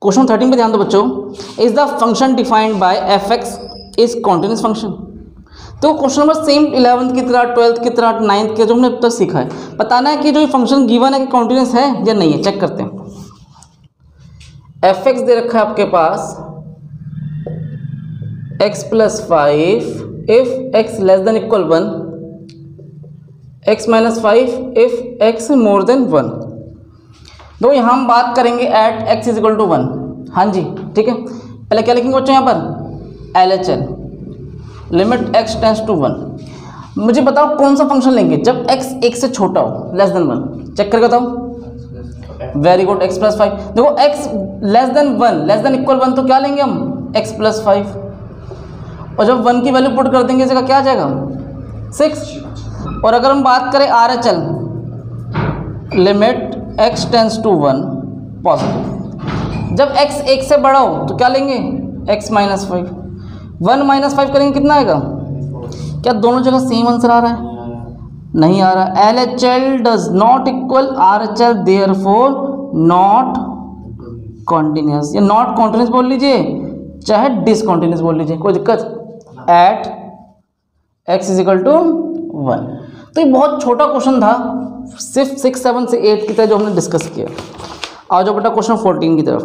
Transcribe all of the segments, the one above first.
Question 13 पे ध्यान दो बच्चों, is the function defined by f x is continuous function. तो क्वेश्चन नंबर सेम 11th की तरह 12th की तरह 9th के जो हमने अब तक सीखा है, बताना है कि जो फंक्शन गिवन है कि कॉन्टिन्यूस है या नहीं है। चेक करते हैं। एफ एक्स दे रखा है आपके पास x plus 5 if x less than equal 1, x minus 5 if x more than 1। तो यहाँ हम बात करेंगे at x is equal to 1। हाँ जी ठीक है, पहले क्या लिखेंगे बच्चों यहाँ पर LHL, limit x tends to 1। मुझे बताओ कौन सा फंक्शन लेंगे जब x 1 से छोटा हो, लेस देन 1। चेक करके बताओ। Very good, x plus 5। देखो x less then 1, less than equal 1, तो क्या लेंगे हम x प्लस 5, और जब 1 की वैल्यू पुट कर देंगे जगह क्या आ जाएगा 6। और अगर हम बात करें RHL, limit x tends to 1 positive. जब x 1 से बड़ा हो तो क्या लेंगे x माइनस 5। 1 माइनस 5 करेंगे कितना आएगा? क्या दोनों जगह सेम आंसर आ रहा है? नहीं आ रहा। LHL does not equal RHL, therefore not continuous. या नॉट कॉन्टिन्यूस बोल लीजिए चाहे डिसकॉन्टिन्यूस बोल लीजिए, कोई दिक्कत। At x is equal to 1। तो ये बहुत छोटा क्वेश्चन था, सिर्फ 6, 7 से 8 की तरह जो हमने डिस्कस किया। आ जाओ बेटा क्वेश्चन 14 की तरफ।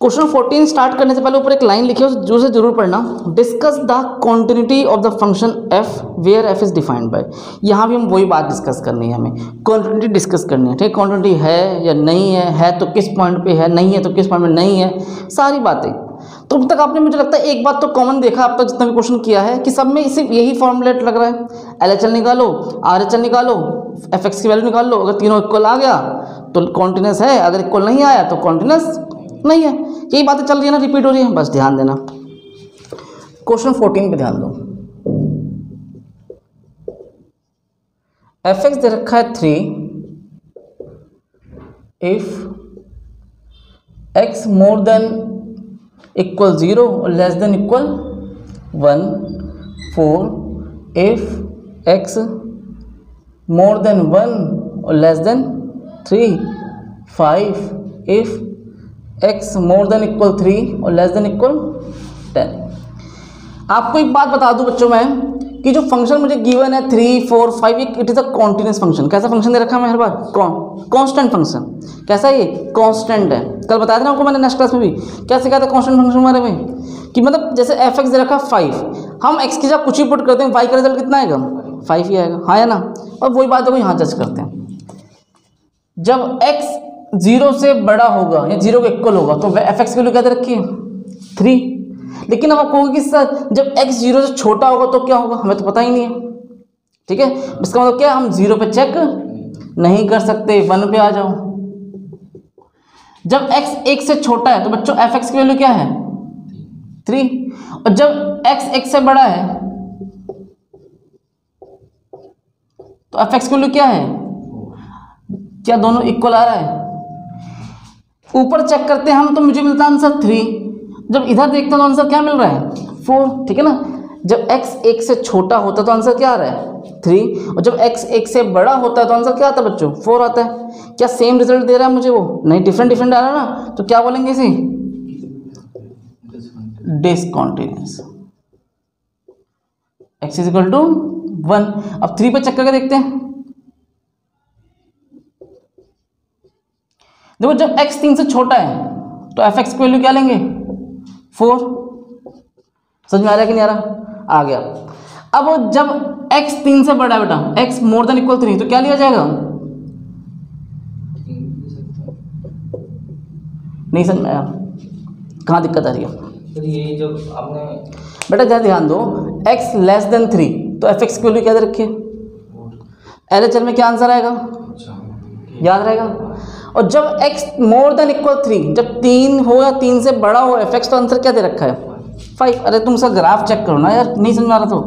क्वेश्चन 14 स्टार्ट करने से पहले ऊपर एक लाइन लिखी है, जो से जरूर पढ़ना। Discuss the continuity of the function f where f is defined by. यहाँ भी हम वही बात डिस्कस करनी है, हमें कॉन्टिन्यूटी डिस्कस करनी है। ठीक, कॉन्टिन्यूटी है या नहीं है तो किस पॉइंट पे है, नहीं है तो किस पॉइंट में नहीं है, सारी बातें। तो अब तक आपने, मुझे लगता है एक बात तो कॉमन देखा अब तक जितना भी क्वेश्चन किया है कि सब में सिर्फ यही फॉर्मूलेट लग रहा है। LHL निकालो, RHL निकालो, fx की वैल्यू निकाल लो। अगर तीनों इक्वल आ गया तो कॉन्टिन्यूस है, अगर इक्वल नहीं आया तो कॉन्टिन्यूस नहीं है। यही बातें चल रही है ना, रिपीट हो रही है, बस ध्यान देना। क्वेश्चन 14 पे ध्यान दो। fx दे रखा है 3 if x more than equal 0 और less than equal 1, 4 if x more than 1 और less than 3, 5 if x more than equal 3 और लेस देन इक्वल 10। आपको एक बात बता दूं बच्चों मैं कि जो फंक्शन मुझे गिवन है 3, 4, 5, it is a continuous function. कैसा फंक्शन दे रखा है मैं हर बार? Constant function. कैसा है ये? कांस्टेंट है। कल बताया था ना आपको मैंने नेक्स्ट क्लास में भी, क्या सिखाया था कांस्टेंट फंक्शन बारे में, कि मतलब जैसे fx दे रखा 5, हम x की जगह कुछ ही पुट करते हैं, y का रिजल्ट कितना आएगा? 5 ही आएगा। हाँ या ना? और वही बात है, यहाँ जज करते हैं। जब x 0 से बड़ा होगा या 0 के इक्वल होगा तो fx की वैल्यू क्या दे रखी है? 3। लेकिन अब आप कहोगे कि सर जब x 0 से छोटा होगा तो क्या होगा? हमें तो पता ही नहीं है। ठीक है, इसका मतलब क्या, हम 0 पे चेक नहीं कर सकते, 1 पे आ जाओ। जब x 1 से छोटा है तो बच्चों fx की वैल्यू क्या है? 3। और जब x 1 से बड़ा है तो fx की वैल्यू क्या है? क्या दोनों इक्वल आ रहा है? ऊपर चेक करते हैं हम तो मुझे मिलता है आंसर 3। जब इधर देखते हैं तो आंसर क्या मिल रहा है? 4। ठीक है ना, जब x 1 से छोटा होता है तो आंसर क्या आ रहा है? 3। और जब x 1 से बड़ा होता है तो आंसर क्या आता है बच्चों? 4 आता है। क्या सेम रिजल्ट दे रहा है मुझे? वो नहीं, डिफरेंट डिफरेंट आ रहा है ना, तो क्या बोलेंगे इसे? Discontinuous. x is equal to 1। अब 3 पे चेक करके देखते हैं। देखो जब x 3 से छोटा है तो fx की वैल्यू क्या लेंगे? 4। समझ में आ रहा है कि नहीं आ रहा? आ गया। अब जब x 3 से बड़ा है बेटा, x मोर देन इक्वल 3, तो क्या लिया जाएगा? नहीं समझ में आया? कहाँ दिक्कत आ रही है? ये जो आपने बेटा जरा ध्यान दो, x लेस देन 3 तो fx की वैल्यू क्या दे रखी है? LHL में क्या आंसर आएगा? याद रहेगा। और जब x मोर देन इक्वल 3, जब 3 हो या 3 से बड़ा हो fx, तो आंसर क्या दे रखा है? 5। अरे तुम उसका ग्राफ चेक करो ना यार, नहीं समझ आ रहा तो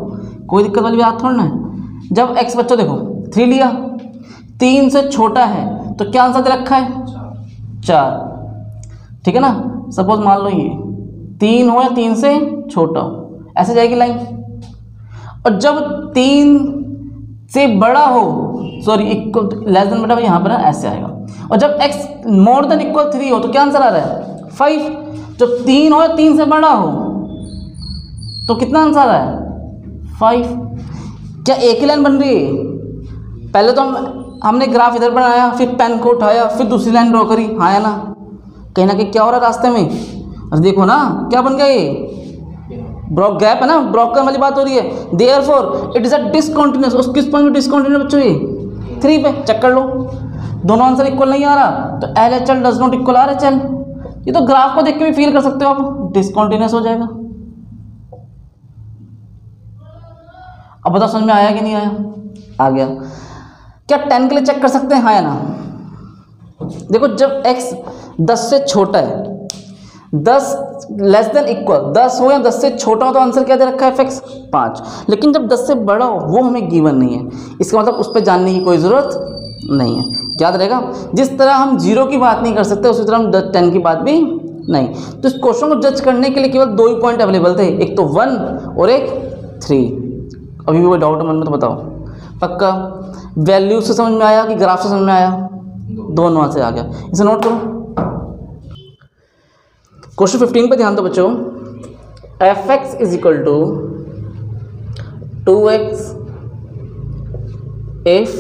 कोई दिक्कत वाली बात थोड़ा ना है। जब x बच्चों देखो 3 लिया, 3 से छोटा है तो क्या आंसर दे रखा है? 4। ठीक है ना, सपोज मान लो ये 3 हो या 3 से छोटा हो, ऐसे जाएगी लाइन। और जब 3 से बड़ा हो, सॉरी इक्वल लेस देन बेटा यहाँ पर ऐसे आएगा। और जब x मोर देन इक्वल 3 हो तो क्या आंसर आ रहा है 5। जब 3 हो 3 से बड़ा हो तो कितना आंसर आ रहा है 5। क्या एक ही लाइन बन रही है? पहले तो हमने ग्राफ इधर बनाया, फिर पेन को उठाया, फिर दूसरी लाइन ड्रॉ करी, हाँ है ना? कहीं ना कहीं क्या हो रहा है रास्ते में? अरे देखो ना क्या बन गया, ये ब्रॉक गैप है ना, ब्रोकन वाली बात हो रही है। Therefore it is a discontinuous. उस किस पॉइंट में डिसकंटिन्यूअस बच्चों? ये 3 पे। चेक कर लो, दोनों आंसर इक्वल नहीं आ रहा तो LHL does not equal RHL। ये तो ग्राफ को देख के भी फील कर सकते हो आप, डिसकंटिन्यूअस हो जाएगा। अब बताओ समझ में आया कि नहीं आया? आ गया। क्या 10 के लिए चेक कर सकते हैं, हाँ या ना? देखो जब x 10 से छोटा है, 10 लेस देन इक्वल 10 हो या 10 से छोटा हो तो आंसर क्या दे रखा है fx 5। लेकिन जब 10 से बड़ा हो वो हमें गिवन नहीं है, इसका मतलब उस पर जानने की कोई ज़रूरत नहीं है। याद रहेगा, जिस तरह हम 0 की बात नहीं कर सकते उसी तरह हम 10 की बात भी नहीं। तो इस क्वेश्चन को जज करने के लिए केवल 2 ही पॉइंट अवेलेबल थे, एक तो 1 और एक 3। अभी भी कोई डाउट है मन में तो बताओ। पक्का वैल्यू से समझ में आया कि ग्राफ से समझ में आया? दोनों से आ गया। इसे नोट करो। क्वेश्चन 15 पे ध्यान दो बच्चों। fx is equal to 2x if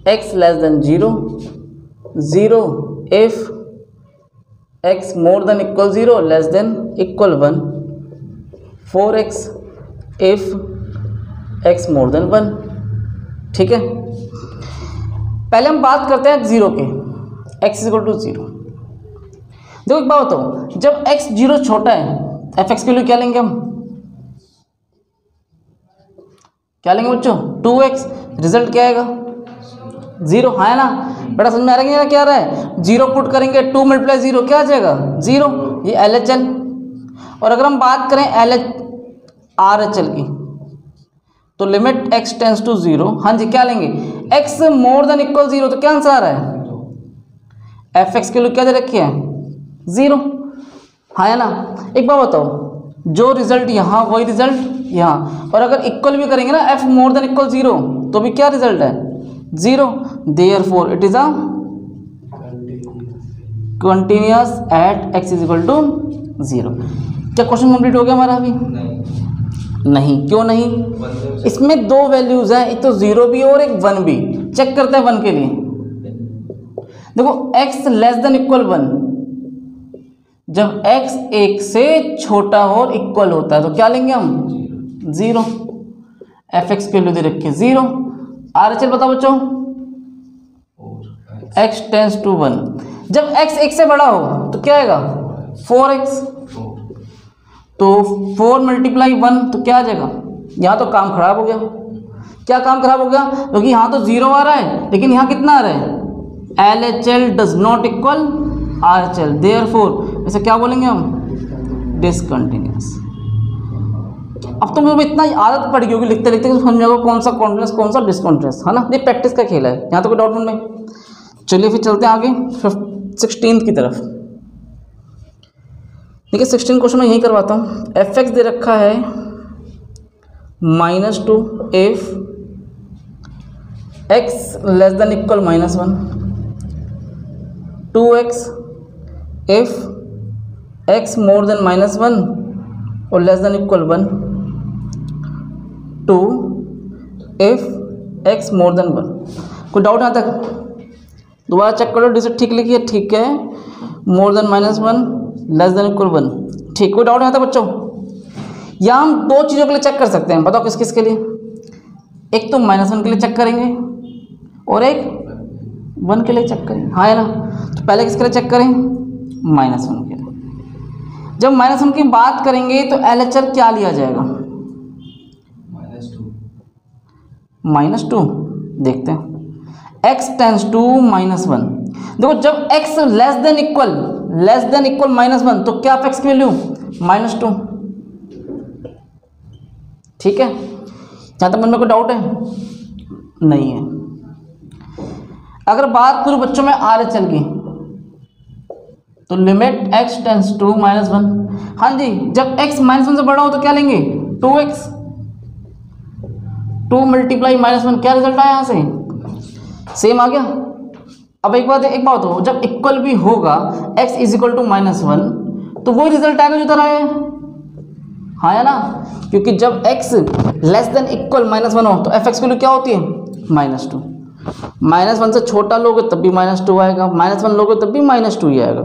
x less than 0, 0 if x more than equal 0 less than equal 1, 4x if x more than 1। ठीक है, पहले हम बात करते हैं 0 के, x इज इक्वल टू 0। देखो एक बात बताओ, जब x 0 छोटा है fx के लिए क्या लेंगे हम? क्या लेंगे बच्चों? 2x। रिजल्ट क्या आएगा? 0, हाँ है ना? बड़ा समझ में आ रहा है क्या आ रहा है? 0 पुट करेंगे, 2 मल्टीप्लाई 0 क्या आ जाएगा? 0। ये LHL। और अगर हम बात करें RHL की तो लिमिट x टेंस टू 0, हाँ जी क्या लेंगे? x मोर देन इक्वल 0 तो क्या आंसर आ रहा है? fx के लिए क्या दे रखी है? 0, हाँ है ना? एक बात बताओ, जो रिजल्ट यहाँ वही रिजल्ट यहाँ, और अगर इक्वल भी करेंगे ना f मोर देन इक्वल 0 तो भी क्या रिजल्ट है? 0। Therefore it is a continuous at x is equal to 0। क्या क्वेश्चन कंप्लीट हो गया हमारा? अभी नहीं। क्यों नहीं? इसमें 2 वैल्यूज हैं, एक तो 0 भी और एक 1 भी। चेक करते हैं 1 के लिए। देखो x लेस देन इक्वल 1, जब x 1 से छोटा और इक्वल होता है तो क्या लेंगे हम? 0। fx के लिए दे रखे 0। RHL बताओ बच्चों, x टेंस टू 1। जब x 1 से बड़ा हो तो क्या आएगा? 4x। तो 4 मल्टीप्लाई 1 तो क्या आ जाएगा? यहाँ तो काम खराब हो गया। क्या काम खराब हो गया? क्योंकि यहाँ तो 0 आ रहा है लेकिन यहाँ कितना आ रहा है? LHL does not equal RHL। Therefore इसे क्या बोलेंगे हम? डिसकंटिन्यूअस। अब तो मुझे इतना आदत पड़ गई होगी लिखते लिखते समझ में कौन सा कॉन्टिन्यूअस कौन सा डिसकंटिन्यूअस, है ना? ये प्रैक्टिस का खेल है, यहाँ तो कोई डाउट नहीं। चलिए फिर चलते हैं आगे 16th की तरफ। देखिए 16 क्वेश्चन मैं यही करवाता हूँ। fx दे रखा है -2 if x less than equal -1, 2x if x more than -1 और less than equal 1, 2 if x more than 1। कोई डाउट यहाँ तक? दोबारा चेक कर लो, डिजिट ठीक लिखिए, ठीक है। मोर देन -1 लेस देन इक्वल 1, ठीक। कोई डाउट नहीं आता बच्चों? या हम 2 चीज़ों के लिए चेक कर सकते हैं, बताओ किस किस के लिए? एक तो -1 के लिए चेक करेंगे और एक 1 के लिए चेक करेंगे, हाँ है ना? तो पहले किसके लिए चेक करें? -1 के लिए। जब -1 की बात करेंगे तो LHL क्या लिया जाएगा? -2। देखते हैं, x टेंस टू -1। देखो जब x लेस देन इक्वल -1 तो क्या f की वैल्यू? -2। ठीक है, जहाँ तक मन में कोई डाउट है? नहीं है। अगर बात करूँ बच्चों में RHL की तो लिमिट x टेंस टू -1, हाँ जी। जब x -1 से बड़ा हो तो क्या लेंगे? 2x। 2 मल्टीप्लाई -1, क्या रिजल्ट आया यहाँ से? सेम आ गया। अब एक बात हो, जब इक्वल भी होगा x इज इक्वल टू -1 तो वही रिजल्ट आएगा जो इधर आया है, हाँ है ना, क्योंकि जब x लेस देन इक्वल -1 हो तो fx की वैल्यू क्या होती है? -2। -1 से छोटा लोगे तब भी -2 आएगा, -1 लोगे तब भी -2 ही आएगा।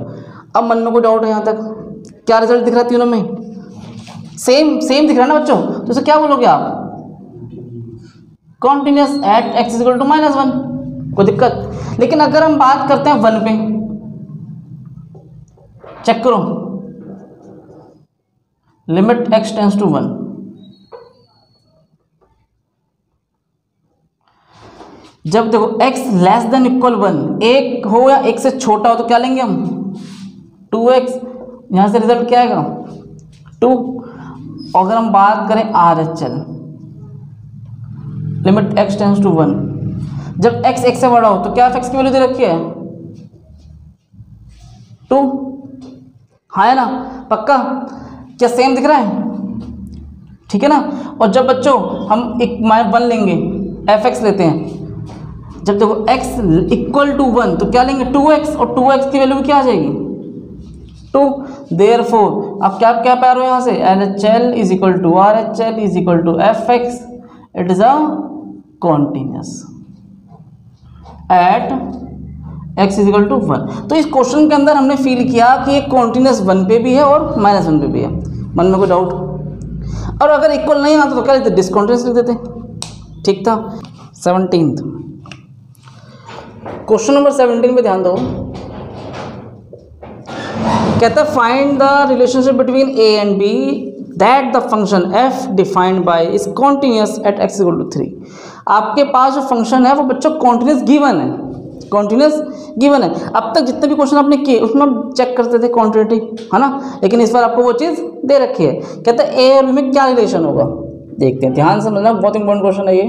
अब मन में कोई डाउट है यहाँ तक? क्या रिजल्ट दिख रहा है तीनों में? सेम दिख रहा है ना बच्चों, तो इसे क्या बोलोगे आप? Continuous at x is equal to -1, कोई दिक्कत? लेकिन अगर हम बात करते हैं 1 पे, चेक करो, लिमिट x टेंड्स टू 1, जब देखो x लेस देन इक्वल 1, एक हो या एक से छोटा हो तो क्या लेंगे हम? 2x, यहां से रिजल्ट क्या आएगा? 2। और अगर हम बात करें RHL, limit x tends to 1, जब x 1 से बड़ा हो तो क्या fx की वैल्यू दे रखी है? 2, हाँ है ना, पक्का? क्या सेम दिख रहा है? ठीक है ना। और जब बच्चों हम 1 लेंगे, fx लेते हैं, जब देखो x इक्वल टू 1 तो क्या लेंगे? 2x, और 2x की वैल्यू क्या आ जाएगी? 2। देयरफॉर अब क्या पा रहे हो यहाँ से? LHL is equal to RHL is equal to fx, it is a continuous at x is equal to 1। तो इस क्वेश्चन के अंदर हमने फील किया कि ये कॉन्टिन्यूस 1 पे भी है और -1 पे भी है। मन में कोई डाउट? और अगर इक्वल नहीं आता तो क्या लिखते? डिसकॉन्टिन्यूस लिख देते, ठीक था। 17th क्वेश्चन नंबर 17 पे ध्यान दो। कहता है find the relationship between a and b that the function f defined by is continuous at x equal to 3। आपके पास जो फंक्शन है वो बच्चों कॉन्टिन्यूस गिवन है, कॉन्टिन्यूस गिवन है। अब तक जितने भी क्वेश्चन आपने किए उसमें हम चेक करते थे क्वांटिटी, है ना, लेकिन इस बार आपको वो चीज़ दे रखी है। कहता है a और b में क्या रिलेशन होगा, देखते हैं, ध्यान से समझना, बहुत इंपॉर्टेंट क्वेश्चन है ये।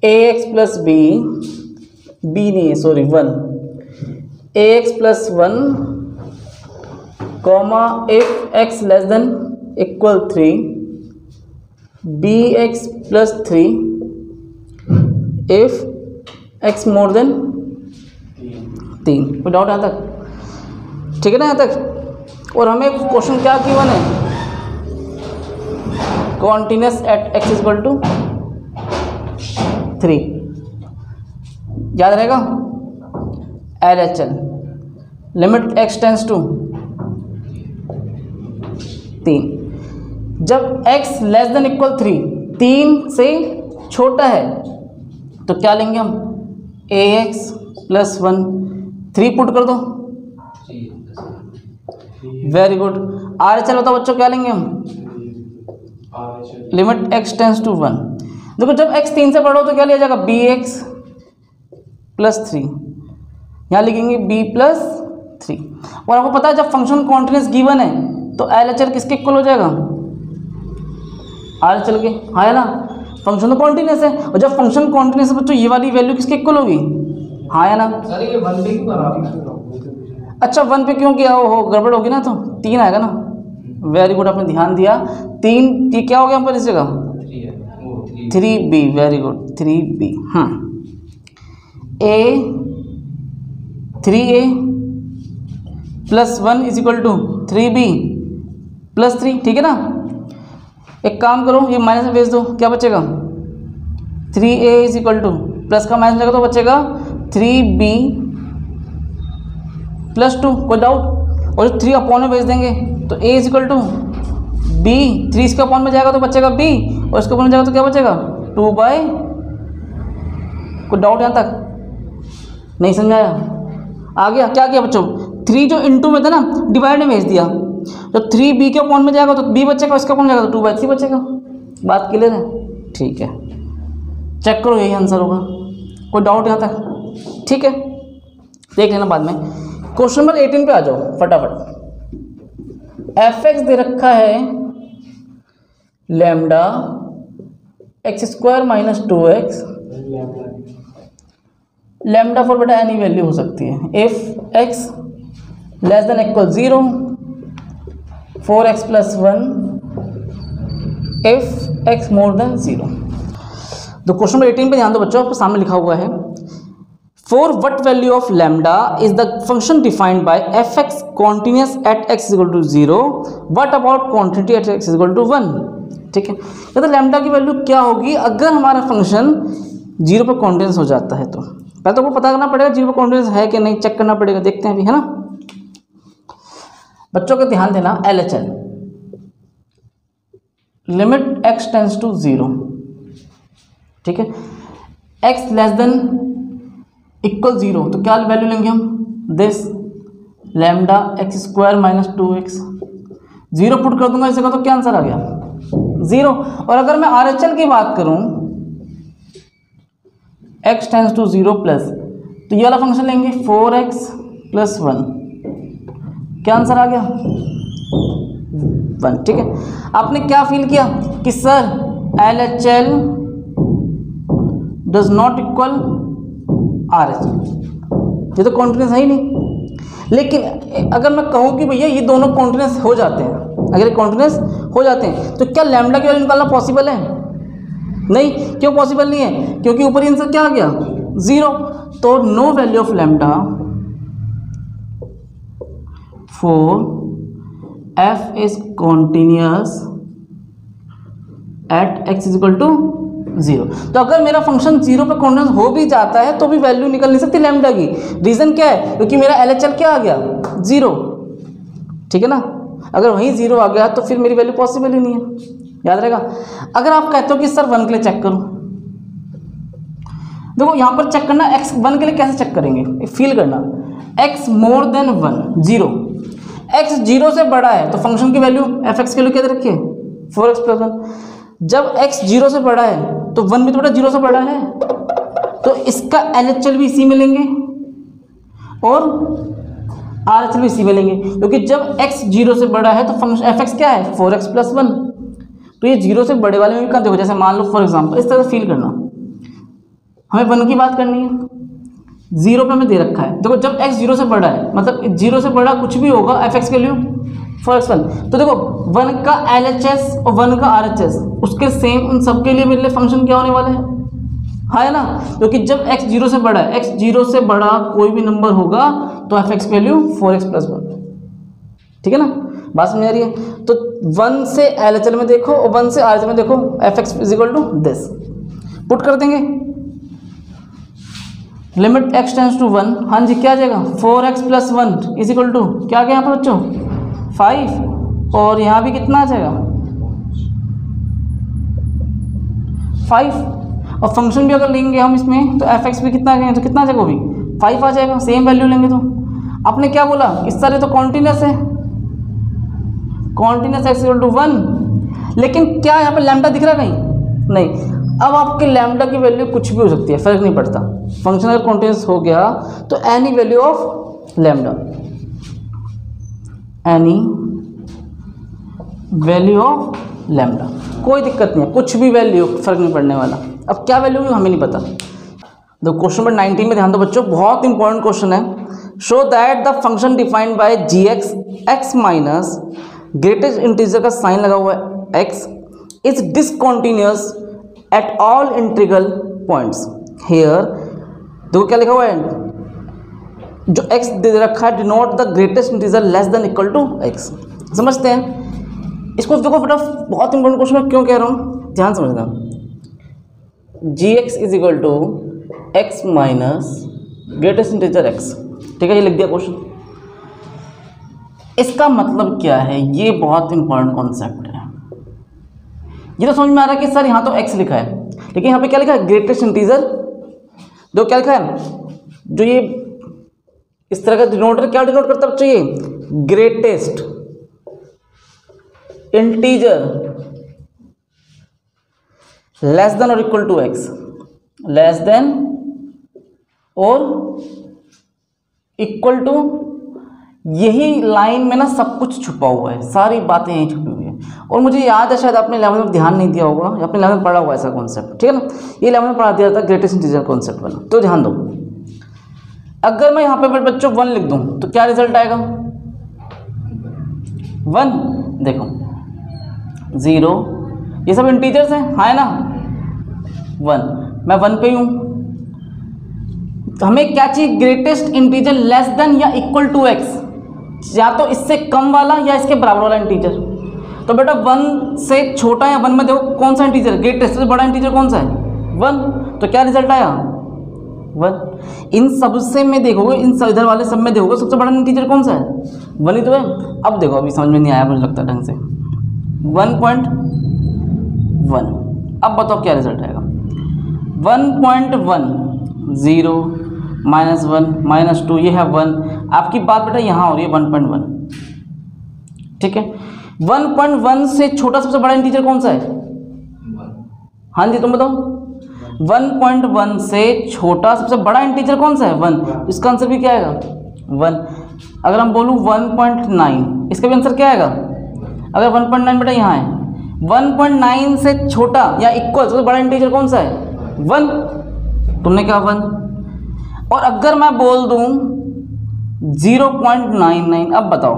ax प्लस b, b नहीं है sorry 1, ax plus 1 comma if x less than equal 3, bx plus 3 if x more then 3। कोई डाउट यहाँ तक? ठीक है ना यहाँ तक? और हमें क्वेश्चन क्या गिवन है? Continuous at x equal to 3, याद रहेगा? LHL limit x tends to 3, जब x लेस देन इक्वल 3 से छोटा है तो क्या लेंगे हम? ax प्लस 1, 3 पुट कर दो, वेरी गुड। RHL बताओ बच्चों क्या लेंगे हम? Limit x tends to 1। देखो जब x 3 से बड़ा हो तो क्या लिया जाएगा? bx प्लस 3, यहाँ लिखेंगे b प्लस 3। और आपको पता है जब फंक्शन कॉन्टिन्यूस गिवन है तो LHL किसके इक्वल हो जाएगा? RHL के, हाँ है ना, फंक्शन तो कॉन्टिन्यूस है। और जब फंक्शन कॉन्टिन्यूस है बच्चों ये वाली वैल्यू किसके इक्वल होगी? हाँ है ना। ये 1 पे क्यों करा? अच्छा 1 पे क्यों किया? हो गड़बड़ होगी ना तो 3 आएगा ना। वेरी गुड, आपने ध्यान दिया। 3 क्या हो गया यहाँ पर इस जगह? 3b, very good, 3b। हाँ, a 3a plus 1 is equal to 3b plus 3, ठीक है ना। एक काम करो, ये माइनस में भेज दो, क्या बचेगा? 3a is equal to, plus का माइनस लगा तो बचेगा 3b प्लस 2। कोई डाउट? और 3 अपॉन में भेज देंगे तो a is equal to b, 3 इसके अपॉन में जाएगा तो बचेगा b, और इसके अपॉन में जाएगा तो क्या बचेगा? 2/। कोई डाउट यहाँ तक? नहीं समझाया? आ गया? क्या किया बच्चों? 3 जो इनटू में था ना, डिवाइड में भेज दिया। तो 3b के अपॉन में जाएगा तो b बचेगा, इसके अपॉन में जाएगा तो 2/3 बचेगा। बात क्लियर है? ठीक है, चेक करो, यही आंसर होगा। कोई डाउट यहाँ तक? ठीक है, देख लेना बाद में। क्वेश्चन नंबर 18 पे आ जाओ फटाफट। fx दे रखा है lambda x² minus 2x, lambda for बेटा एनी वैल्यू हो सकती है। If x less than equal 0, 4x plus 1 if x more then 0। तो क्वेश्चन नंबर 18 पे ध्यान दो बच्चों, आपके सामने लिखा हुआ है for what value of lambda is the function defined by f x continuous at x equal to 0, what about quantity at x equal to 1। ठीक है, तो लैम्डा की वैल्यू क्या होगी अगर हमारा फंक्शन 0 पर कॉन्टिन्यूस हो जाता है। तो पहले तो आपको पता करना पड़ेगा 0 पर कॉन्टिन्यूस है कि नहीं, चेक करना पड़ेगा, देखते हैं अभी, है ना बच्चों का ध्यान देना। LHL limit x tends to 0, ठीक है, x लेस देन इक्वल 0, तो क्या वैल्यू लेंगे हम, this lambda x square minus 2x, 0 put कर दूंगा इसका, तो क्या आंसर आ गया 0। और अगर मैं RHL की बात करूं x टेंस टू 0 प्लस, तो ये वाला फंक्शन लेंगे 4x प्लस 1, क्या आंसर आ गया 1। ठीक है, आपने क्या फील किया कि sir LHL does not equal RHL, ये तो कॉन्टिन्यूस है ही नहीं। लेकिन अगर मैं कहूं कि भैया ये दोनों कॉन्टिन्यूस हो जाते हैं, अगर कॉन्टिन्यूस हो जाते हैं तो क्या लैम्डा की वैल्यू निकालना पॉसिबल है, नहीं। क्यों पॉसिबल नहीं है, क्योंकि ऊपर आंसर क्या आ गया 0, तो no value of lambda for f is continuous at x is equal to 0। तो अगर मेरा फंक्शन 0 पे कॉन्टिन्यूस हो भी जाता है तो भी वैल्यू निकल नहीं सकती लैम्डा की। रीज़न क्या है, क्योंकि मेरा LHL क्या आ गया 0, ठीक है ना। अगर वहीं 0 आ गया तो फिर मेरी वैल्यू पॉसिबल ही नहीं है, याद रहेगा। अगर आप कहते हो कि सर 1 के लिए चेक करो, देखो यहाँ पर चेक करना, x 1 के लिए कैसे चेक करेंगे, फील करना, x मोर देन 1 0, x 0 से बड़ा है तो फंक्शन की वैल्यू f(x) के लिए क्या दे रखी है 4x प्लस 1। जब x 0 से बड़ा है तो 1 भी तो बड़ा 0 से बड़ा है, तो इसका LHL भी इसी में लेंगे और RHL भी इसी में लेंगे, क्योंकि जब x 0 से बड़ा है तो फंक्शन f(x) क्या है 4x प्लस 1, तो ये 0 से बड़े वाले में भी कहाँ देखो, जैसे मान लो फॉर एग्जाम्पल इस तरह से फील करना, हमें 1 की बात करनी है, 0 पे हमें दे रखा है, देखो जब x 0 से बड़ा है मतलब 0 से बड़ा कुछ भी होगा f(x) के लिए 4x1, तो देखो 1 का LHS और 1 का RHS उसके सेम, उन सब के लिए मेरे लिए फंक्शन क्या होने वाला है ना, क्योंकि जब x 0 से बड़ा है, x 0 से बड़ा कोई भी नंबर होगा तो f(x) वैल्यू 4x प्लस 1, ठीक है ना, बात समझ आ रही है। तो 1 से LHL में देखो और 1 से RHL में देखो, f(x) is equal to this, put कर देंगे लिमिट x टेंस टू 1, हाँ जी क्या आ जाएगा 4x plus 1 is equal to क्या आ गया यहाँ पर बच्चों 5, और यहाँ भी कितना आ जाएगा 5, और फंक्शन भी अगर लेंगे हम इसमें तो f(x) भी कितना आ गया, तो कितना आ जाएगा वो भी 5 आ जाएगा, सेम वैल्यू लेंगे। तो आपने क्या बोला, इस तरह तो कॉन्टिन्यूस है, कॉन्टिन्यूस x इक्वल टू 1, लेकिन क्या यहाँ पर लैम्डा दिख रहा कहीं नहीं। अब आपके लैम्डा की वैल्यू कुछ भी हो सकती है, फर्क नहीं पड़ता, फंक्शन अगर कॉन्टिन्यूस हो गया तो any value of lambda, any value of lambda, कोई दिक्कत नहीं है, कुछ भी वैल्यू, फर्क नहीं पड़ने वाला। अब क्या वैल्यू हमें नहीं पता। तो क्वेश्चन नंबर 19 में ध्यान दो बच्चों, बहुत इंपॉर्टेंट क्वेश्चन है। Show that the function defined by gx x minus greatest integer का साइन लगा हुआ है x is discontinuous at all integral points. Here देखो क्या लिखा हुआ है, जो x दे रखा है denote the greatest integer less than equal to x। समझते हैं इसको, देखो फटाफट, बहुत इंपॉर्टेंट क्वेश्चन मैं क्यों कह रहा हूँ, ध्यान समझना। gx is equal to x minus greatest integer x, ठीक है, ये लिख दिया क्वेश्चन। इसका मतलब क्या है, ये बहुत इंपॉर्टेंट कॉन्सेप्ट है। ये तो समझ में आ रहा है कि सर यहाँ तो x लिखा है, लेकिन यहाँ पे क्या लिखा है ग्रेटेस्ट इंटीजर, जो क्या लिखा है, जो ये इस तरह का डिनोटर क्या डिनोट करता है बच्चों, ये ग्रेटेस्ट इंटीजर लेस देन और equal to x, less than और इक्वल टू, यही लाइन में ना सब कुछ छुपा हुआ है, सारी बातें यहीं छुपी हुई है। और मुझे याद है शायद आपने 11 में ध्यान नहीं दिया होगा, आपने 11 में पढ़ा हुआ ऐसा कॉन्सेप्ट, ठीक है ना, ये 11 में पढ़ा दिया था ग्रेटेस्ट इंटीजर कॉन्सेप्ट वाला। तो ध्यान दो, अगर मैं यहाँ पे बच्चों 1 लिख दूँ तो क्या रिजल्ट आएगा 1, देखो 0, ये सब इंटीजर्स हैं, हाँ है ना, 1, मैं 1 पे हूँ। तो हमें क्या चाहिए, ग्रेटेस्ट इंटीजर लेस देन या इक्वल टू x, या तो इससे कम वाला या इसके बराबर वाला इंटीजर। तो बेटा 1 से छोटा या 1 में देखो कौन सा इंटीजर, ग्रेटेस्ट से बड़ा इंटीजर कौन सा है, 1। तो क्या रिजल्ट आया, 1। इन सब से में देखोगे, इन इधर वाले सब में देखोगे सबसे बड़ा इंटीजर कौन सा है, 1 ही तो है। अब देखो, अभी समझ में नहीं आया मुझे लगता है ढंग से, 1.1। अब बताओ क्या रिजल्ट आएगा, 1.1, 0, -1, -2, ये है 1। आपकी बात बेटा यहाँ हो रही है 1.1, ठीक है। 1.1 से छोटा सबसे बड़ा इंटीजर कौन सा है, 1। हाँ जी तुम बताओ। 1.1 से छोटा सबसे बड़ा इंटीजर कौन सा है, 1। इसका आंसर भी क्या आएगा, 1। अगर हम बोलूँ 1.9, इसका भी आंसर क्या आएगा, अगर 1.9 बेटा यहाँ है, 1.9 से छोटा या इक्वल सबसे बड़ा इंटीजर कौन सा है, 1। तुमने कहा 1। और अगर मैं बोल दूं 0.99, अब बताओ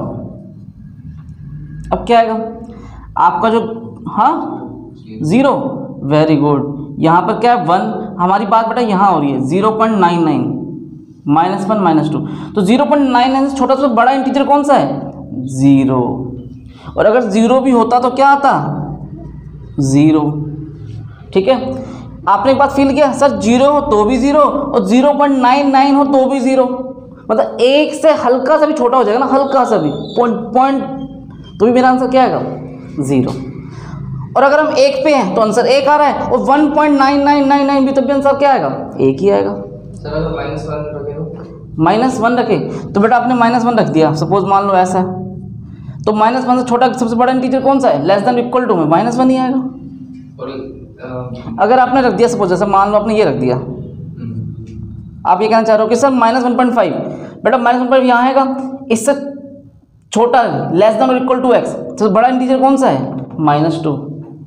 अब क्या आएगा आपका जो, हाँ 0, वेरी गुड। यहाँ पर क्या है 1, हमारी बात बेटा यहाँ हो रही है 0.99, -1, -2। तो 0.99 से छोटा सबसे बड़ा इंटीजर कौन सा है, 0। और अगर 0 भी होता तो क्या आता, 0, ठीक है। आपने एक बात फील किया, सर 0 हो तो भी 0 और 0.99 हो तो भी 0, मतलब एक से हल्का सा भी छोटा हो जाएगा ना, हल्का सा भी पॉइंट, तो भी मेरा आंसर क्या आएगा, 0। और अगर हम 1 पे हैं तो आंसर 1 आ रहा है, और 1.9999 भी, तब भी आंसर क्या आएगा, 1 ही आएगा। सर अगर -1 रखे तो, -1 रखे तो बेटा आपने -1 रख दिया, सपोज मान लो ऐसा है, तो -1 से छोटा सबसे बड़ा इंटीजर कौन सा है, लेस देन इक्वल टू में -1 ही आएगा। और अगर आपने रख दिया, सपोज जैसे मान लो आपने ये रख दिया, आप ये कहना चाह रहे हो कि सर -1.5, बेटा -1.5 यहाँ आएगा, इससे छोटा लेस देन और इक्वल टू x, तो बड़ा इंटीजर कौन सा है, -2।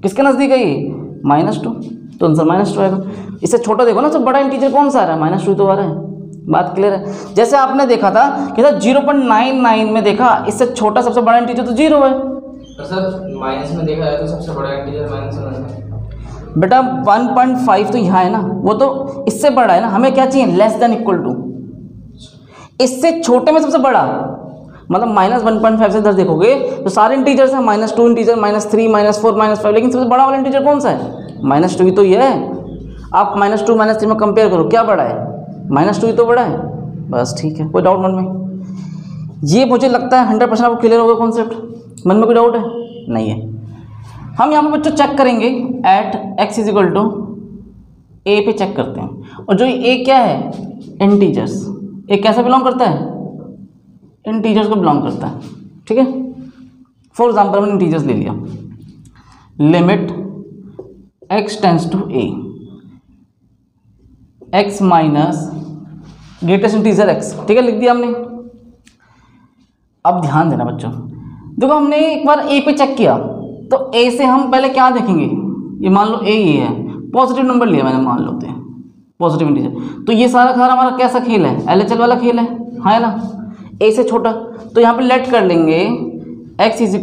किसके नज़दीक है ये, -2, तो आंसर -2 आएगा। इससे छोटा देखो ना, तो बड़ा इंटीजर कौन सा आ रहा है, -2 तो आ रहा है। बात क्लियर है। जैसे आपने देखा था कि सर 0.99 में देखा, इससे छोटा सबसे बड़ा इंटीजर तो 0 है। तो सर माइनस में देखा जाए तो सबसे बड़ा इंटीजर -1 है। बेटा 1.5 तो यहाँ है ना, वो तो इससे बड़ा है ना, हमें क्या चाहिए, लेस देन इक्वल टू। इससे छोटे में सबसे बड़ा, मतलब -1.5 से इधर देखोगे तो सारे इंटीजर्स हैं, -2 इंटीजर, -3, -4, -5, लेकिन सबसे बड़ा वाला इंटीजर कौन सा है, -2 ही तो ये है। आप -2 -3 में कंपेयर करो, क्या बड़ा है, -2 ही तो बड़ा है। बस ठीक है, कोई डाउट मन में, ये मुझे लगता है 100% आपको क्लियर होगा कॉन्सेप्ट, मन में कोई डाउट है नहीं है। हम यहाँ पे बच्चों चेक करेंगे एट x = a पे चेक करते हैं, और जो a क्या है, इंटीजर्स, a कैसे बिलोंग करता है, इंटीजर्स को बिलोंग करता है, ठीक है। फॉर एग्जाम्पल मैंने इंटीजर्स ले लिया, limit x tends to a, x minus greatest integer x, ठीक है, लिख दिया हमने। अब ध्यान देना बच्चों, देखो हमने एक बार a पे चेक किया, तो a से हम पहले क्या देखेंगे, ये मान लो a ये है, पॉजिटिव नंबर लिया मैंने, मान लो पॉजिटिव इंटीजर, तो ये सारा खाना हमारा कैसा खेल है, LHL वाला खेल है ना, a से छोटा। तो यहाँ पे लेट कर लेंगे x =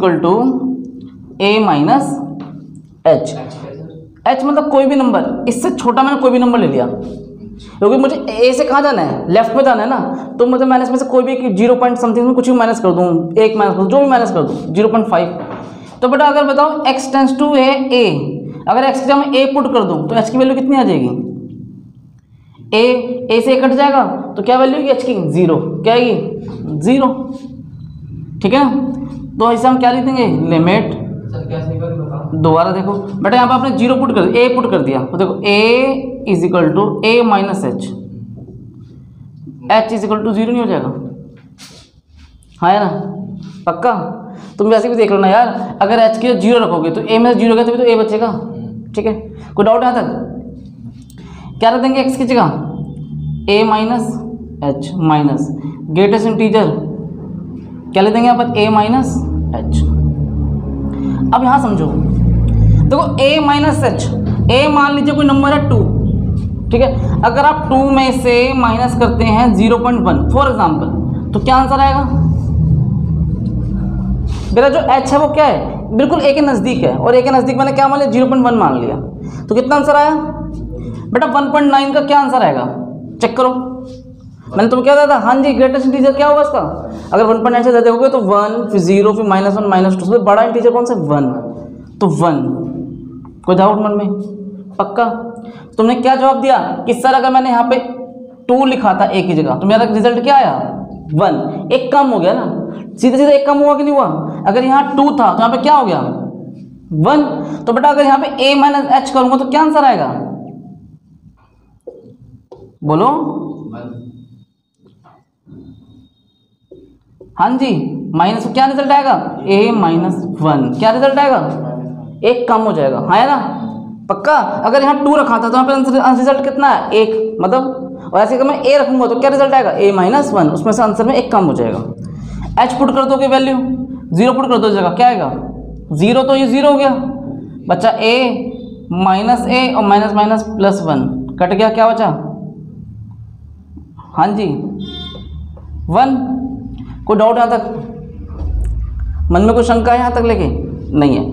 a minus h, h मतलब कोई भी नंबर, इससे छोटा मैंने कोई भी नंबर ले लिया, क्योंकि मुझे a से कहाँ जाना है, लेफ्ट में जाना है ना, तो मुझे माइनस में से कोई भी 0 पॉइंट समथिंग में कुछ भी माइनस कर दूँ, 1 माइनस कर दूँ, जो भी माइनस कर दूँ, 0.5। तो बेटा अगर बताओ x टेंड्स टू a, अगर x की जगह मैं a पुट कर दूँ तो h की वैल्यू कितनी आ जाएगी, a से a कट जाएगा, तो क्या वैल्यू होगी h की, 0, क्या आएगी, 0, ठीक है ना। तो इसे हम क्या लिख देंगे, लिमिट, सर कैसे बताओ, दोबारा देखो बेटा, यहाँ पे आपने 0 पुट कर दिया, a पुट कर दिया, तो देखो a = a minus h, h = 0 नहीं हो जाएगा, हाँ है ना, पक्का। तुम वैसे भी देख लो ना यार, अगर h की 0 रखोगे तो a में 0 गया तभी तो a बचेगा, ठीक है। कोई डाउट यहाँ तक, क्या रख देंगे x की जगह, a minus h minus greatest integer, क्या ले देंगे यहाँ पर, a माइनस h। अब यहाँ समझो, देखो a माइनस h, a मान लीजिए कोई नंबर है 2, ठीक है। अगर आप 2 में से माइनस करते हैं 0.1 फॉर एग्जाम्पल, तो क्या आंसर आएगा, मेरा जो h है वो क्या है, बिल्कुल a के नज़दीक है, और a के नज़दीक मैंने क्या मान लिया, 0.1 मान लिया, तो कितना आंसर आया, बेटा 1.9 का क्या आंसर आएगा, चेक करो। मैंने तुम्हें क्या दिया था, हाँ जी ग्रेटेस्ट इंटीजर क्या होगा इसका, अगर 1.9 से ज़्यादा होगे तो 1 फिर 0 फिर -1 -2, सबसे बड़ा इंटीजर कौन सा, 1, तो 1। कोई डाउट मन में, पक्का। तुमने क्या जवाब दिया कि सर अगर मैंने यहाँ पे 2 लिखा था एक ही जगह तो मेरा रिजल्ट क्या आया, 1, एक कम हो गया ना, सीधे सीधे एक कम हुआ कि नहीं हुआ। अगर यहाँ 2 था तो यहाँ पे क्या हो गया, 1। तो बेटा अगर यहाँ पे a माइनस h करूंगा तो क्या आंसर आएगा, बोलो। हाँ जी, माइनस क्या रिजल्ट आएगा, a माइनस 1, क्या रिजल्ट आएगा, एक कम हो जाएगा, हाँ है ना, पक्का। अगर यहाँ 2 रखा था तो यहाँ पे रिजल्ट कितना है, 1, मतलब। और ऐसे अगर मैं a रखूंगा तो क्या रिजल्ट आएगा, a माइनस 1, उसमें से आंसर में एक कम हो जाएगा। h पुट कर दोगे वैल्यू, 0 पुट कर दो जगह, क्या आएगा 0, तो ये 0 हो गया बच्चा, a माइनस a और माइनस माइनस प्लस 1 कट गया, क्या बचा, हाँ जी 1। कोई डाउट यहाँ तक, मन में कोई शंका है यहाँ तक लेके, नहीं है।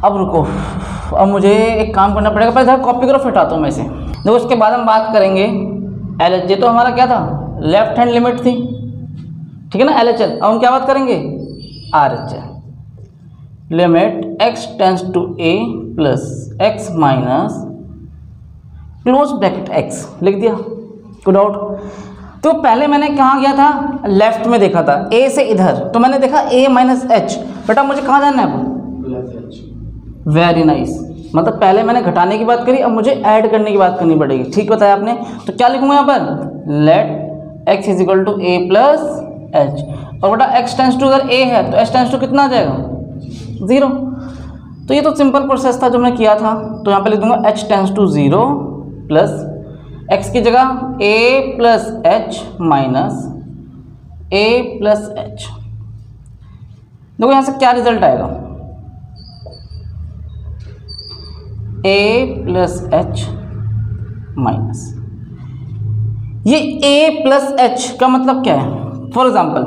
अब रुको, अब मुझे एक काम करना पड़ेगा, पहले कॉपी करो फिटाता हूँ मैं इसे। देखो उसके बाद हम बात करेंगे LHS, ये तो हमारा क्या था, लेफ्ट हैंड लिमिट थी, ठीक है ना, LHS। अब हम क्या बात करेंगे, RHS, limit x tends to a plus x minus close bracket x, लिख दिया, कोई डाउट। तो पहले मैंने कहाँ गया था, लेफ्ट में देखा था, a से इधर, तो मैंने देखा a माइनस h, बेटा मुझे कहाँ जाना है, वेरी नाइस। मतलब पहले मैंने घटाने की बात करी, अब मुझे ऐड करने की बात करनी पड़ेगी, ठीक बताया आपने। तो क्या लिखूंगा यहाँ पर, let x is equal to a plus h, और बेटा x टेंस टू अगर a है तो h टेंस टू कितना आ जाएगा, 0। तो ये तो सिंपल प्रोसेस था जो मैंने किया था। तो यहाँ पे लिख दूंगा h tense to 0 plus x की जगह a plus h minus a plus h। देखो यहाँ से क्या रिजल्ट आएगा, a प्लस h माइनस, ये a प्लस h का मतलब क्या है। फॉर एग्जाम्पल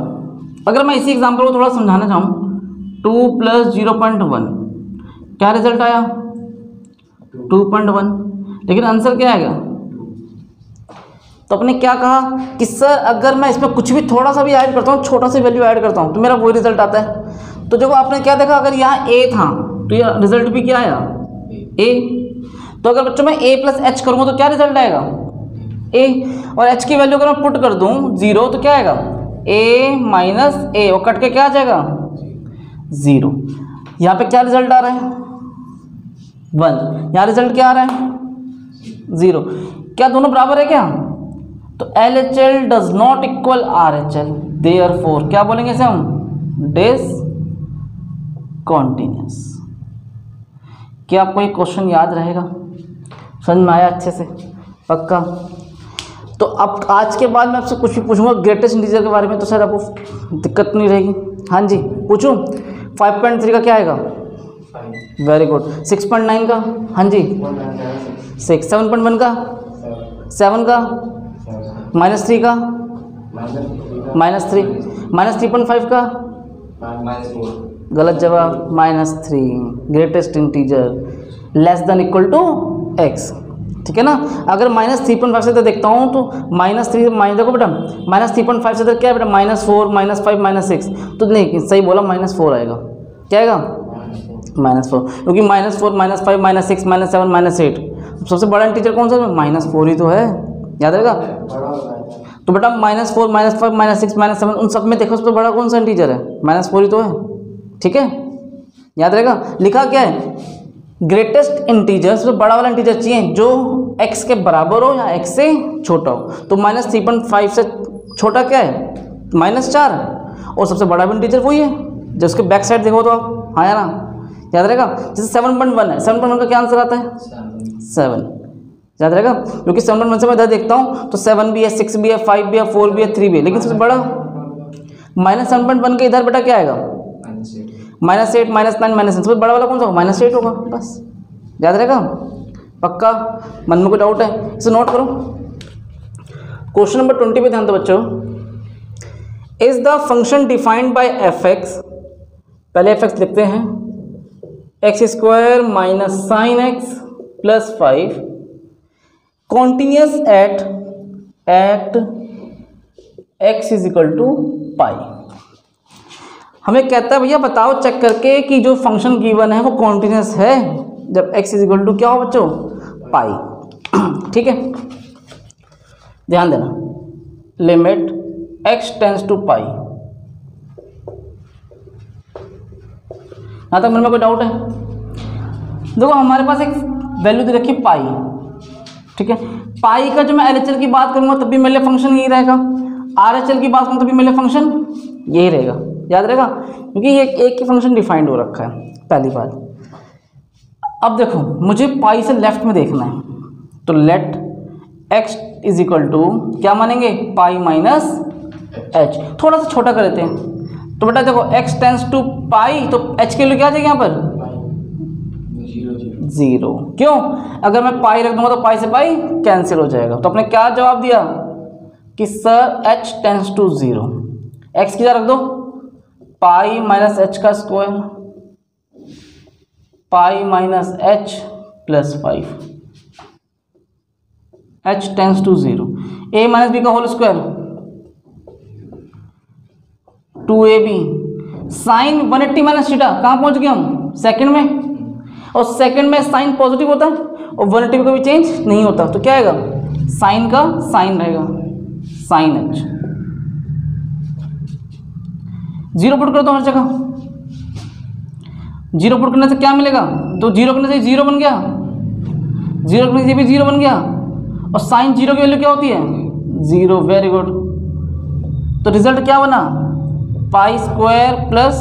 अगर मैं इसी एग्जाम्पल को थोड़ा समझाना चाहूँ, 2 प्लस 0.1 क्या रिजल्ट आया, 2.1, लेकिन आंसर क्या आएगा। तो अपने क्या कहा कि सर अगर मैं इसमें कुछ भी थोड़ा सा भी ऐड करता हूँ, छोटा सा वैल्यू ऐड करता हूँ तो मेरा वही रिजल्ट आता है। तो जब आपने क्या देखा, अगर यहाँ a था तो ये रिजल्ट भी क्या आया, a। तो अगर बच्चों मैं a प्लस h करूँगा तो क्या रिजल्ट आएगा, a। और h की वैल्यू अगर मैं पुट कर दूँ 0 तो क्या आएगा, a माइनस a, और कट के क्या आ जाएगा, 0। यहाँ पे क्या रिजल्ट आ रहा है, 1, यहाँ रिजल्ट क्या आ रहा है, 0। क्या दोनों बराबर है क्या, तो LHL does not equal RHL, therefore क्या बोलेंगे इसे हम, डिसकंटीन्यूअस। क्या आपको ये क्वेश्चन याद रहेगा, समझ में आया अच्छे से, पक्का। तो अब आज के बाद मैं आपसे कुछ भी पूछूंगा ग्रेटेस्ट इंटीजर के बारे में तो शायद आपको दिक्कत नहीं रहेगी। हाँ जी पूछूं, 5.3 का क्या आएगा, वेरी गुड। 6.9 का, हाँ जी 6। 7.1 का, 7 का, -3 का, -3, -3.5 का, गलत जवाब, -3। Greatest integer less than equal to x, ठीक है ना। अगर -3.5 से तो देखता हूँ तो -3 माइनस, देखो बेटा -3.5 से तो क्या है बेटा, -4, -5, -6, तो नहीं सही बोला, -4 आएगा, क्या आएगा, -4, क्योंकि -4, -5, -6, -7, -8 सबसे बड़ा इंटीजर कौन सा है, -4 ही तो है, याद रहेगा। तो बेटा -4, -5, -6, -7 उन सब में देखो सबसे बड़ा कौन सा इंटीजर है, -4 ही तो है, ठीक है, याद रहेगा। लिखा क्या है, ग्रेटेस्ट इंटीजर, सबसे बड़ा वाला इंटीजर चाहिए जो x के बराबर हो या x से छोटा हो। तो -3.5 से छोटा क्या है, -4, और सबसे बड़ा भी इंटीजर वही है, जब उसके बैक साइड देखो तो आप, हाँ या ना, याद रहेगा। जैसे 7.1 है, 7.1 का क्या आंसर आता है, 7, याद रहेगा, क्योंकि 7.1 से मैं इधर देखता हूँ तो 7 भी है, 6 भी है, 5 भी है, 4 भी है, 3 भी है, लेकिन सबसे बड़ा -7.1 के इधर बेटा क्या आएगा, -8, -9, -10, सबसे बड़ा वाला कौन सा होगा, -8 होगा, बस याद रहेगा, पक्का। मन में कोई डाउट है इसे नोट करो। क्वेश्चन नंबर 20 पे ध्यान दो बच्चों। Is the function defined bye f(x), पहले f(x) लिखते हैं, x² - sin x + 5 continuous at x is equal to pi. हमें कहता है भैया बताओ चेक करके कि जो फंक्शन गिवन है वो कॉन्टिन्यूस है जब x इज इक्वल टू क्या हो बच्चों, पाई। ठीक है, ध्यान देना, लिमिट x टेंस टू पाई। यहाँ तक मन में कोई डाउट है? देखो हमारे पास एक वैल्यू दे रखी पाई, ठीक है। पाई का जो मैं LHL की बात करूंगा तब भी मेरे लिए फंक्शन यही रहेगा, RHL की बात करूँ तब भी मेरे लिए फंक्शन यही रहेगा, याद रहेगा, क्योंकि ये एक ही फंक्शन डिफाइंड हो रखा है, पहली बात। अब देखो मुझे पाई से लेफ्ट में देखना है, तो let x is equal to क्या मानेंगे, पाई माइनस h। थोड़ा सा छोटा कर देते हैं, तो बेटा देखो x टेंस टू पाई, तो h के लिए क्या आ जाएगा यहाँ पर, 0। क्यों, अगर मैं पाई रख दूंगा तो पाई से पाई कैंसिल हो जाएगा। तो आपने क्या जवाब दिया कि sir h tense to 0, x की जगह रख दो पाई माइनस h का square, pi minus h plus 5, h tense to 0, a minus B का whole square 2ab, sine 180 minus theta, कहाँ पहुंच गए हम, सेकंड में, और सेकंड में साइन पॉजिटिव होता है और 180 का भी चेंज नहीं होता, तो क्या आएगा, साइन का साइन रहेगा, साइन h। 0 पुट कर दो हर जगह, 0 पुट करने से क्या मिलेगा, तो 0 करने से 0 बन गया, 0 करने से भी 0 बन गया, और साइन 0 की वैल्यू क्या होती है, 0। वेरी गुड, तो रिजल्ट क्या बना, पाई स्क्वायर प्लस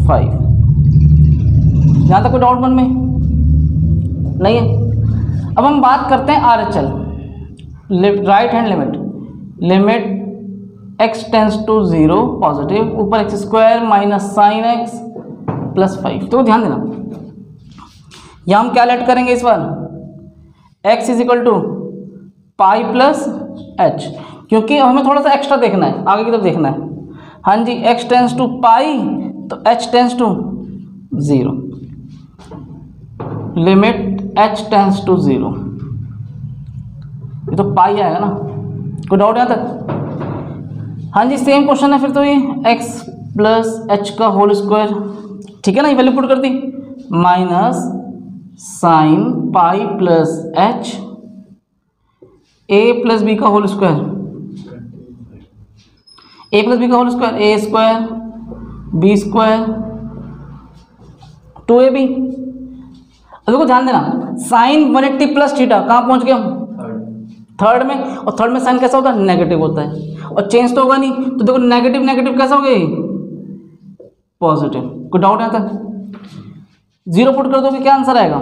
5। यहाँ तक कोई डाउट मन में नहीं है? अब हम बात करते हैं RHL, right hand limit, limit x tends to 0 positive, ऊपर x square minus sine x plus 5। तो ध्यान देना, यहाँ हम क्या लेट करेंगे इस बार, x is equal to pi plus h, क्योंकि हमें थोड़ा सा एक्स्ट्रा देखना है, आगे की तरफ देखना है। हाँ जी, x टेंस टू पाई तो h tense to 0, limit h tense to 0, ये तो पाई आएगा ना, कोई डाउट यहाँ तक? हाँ जी, सेम क्वेश्चन है फिर तो ये x प्लस h का होल स्क्वायर, ठीक है ना, ये वैल्यू पुट कर दी, minus sine pi plus h, a plus B का whole square, a plus B का whole square, a square B square 2ab। देखो ध्यान देना, साइन 180 प्लस थीटा कहाँ पहुंच गए हम, थर्ड में, और थर्ड में साइन कैसा होता है, नेगेटिव होता है, और चेंज तो होगा नहीं, तो देखो नेगेटिव नेगेटिव कैसा हो गए, पॉजिटिव। कोई डाउट यहाँ तक? 0 पुट कर दोगे क्या आंसर आएगा,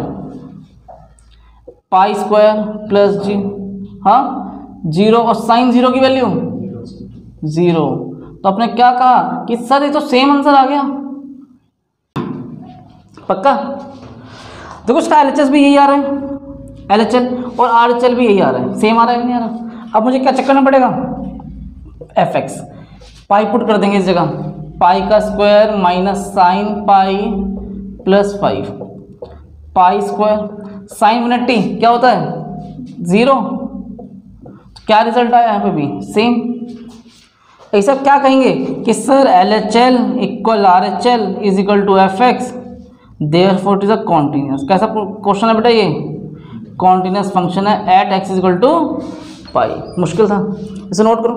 पाई स्क्वायर प्लस जी, हाँ 0, और साइन 0 की वैल्यू 0। तो आपने क्या कहा कि सर ये तो सेम आंसर आ गया, पक्का? देखो इसका LHS भी यही आ रहा है, LHL और RHL भी यही आ रहा है, सेम आ रहा है नहीं आ रहा। अब मुझे क्या चेक करना पड़ेगा, fx, पाई पुट कर देंगे इस जगह, पाई का square minus sine pi plus 5, pi square sine 180 क्या होता है 0, तो क्या रिजल्ट आया यहाँ पे भी सेम। ऐसा क्या कहेंगे कि sir LHL equal RHL is equal to fx, therefore it is a continuous. कैसा क्वेश्चन है बेटा ये, कॉन्टिन्यूस फंक्शन है at x is equal to pi. मुश्किल था, इसे नोट करो।